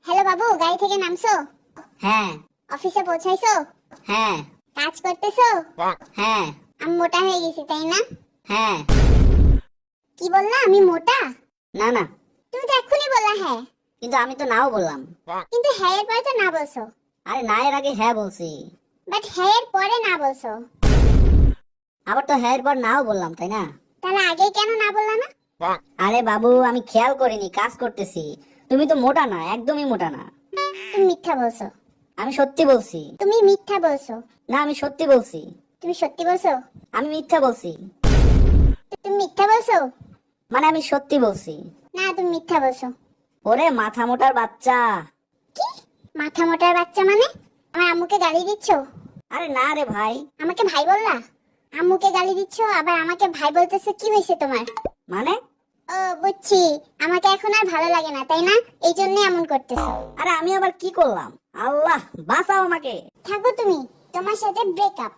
Hello বাবু, গাড়ি থেকে নামছো? হ্যাঁ অফিসে পৌঁছাইছো? হ্যাঁ কাজ করতেছো? হ্যাঁ আমি মোটা হয়ে গেছি, তাই না? হ্যাঁ। কি বললা, আমি মোটা? না না, তুমি তো এক্ষুনি বললা হ্যাঁ। কিন্তু আমি তো নাও বললাম। কিন্তু হ্যাঁ এর পরে তো না বলছো। আরে না এর আগে হ্যাঁ বলছি, বাট হ্যাঁ এর পরে না বলছো। আবার তো হ্যাঁ এর পর নাও বললাম, তাই না? তাহলে আগে কেন না বললা না? আরে বাবু, আমি খেয়াল করিনি, কাজ করতেছি। তুমি তো মোটা না, একদমই মোটা না। তুমি মিথ্যা বলছো। আমি সত্যি বলছি। তুমি মিথ্যা বলছো। না, আমি সত্যি বলছি। তুমি সত্যি বলছো? আমি মিথ্যা বলছি। তুমি মিথ্যা বলছো। মানে আমি সত্যি বলছি। না, তুমি মিথ্যা বলছো। ওরে মাথা মোটার বাচ্চা! কি? মাথা মোটার বাচ্চা মানে? আমার আম্মুকে গালি দিচ্ছো? আরে না রে ভাই। আমাকে ভাই বললা? আম্মুকে গালি দিচ্ছো আবার আমাকে ভাই বলতেছো, কি হয়েছে তোমার? মানে? ও বুঝছি, আমাকে এখন আর ভালো লাগে না, তাই না? এই জন্য এমন করতেছো। আরে আমি আবার কি করলাম? আল্লাহ বাঁচাও আমাকে। থাকো তুমি, তোমার সাথে ব্রেকআপ।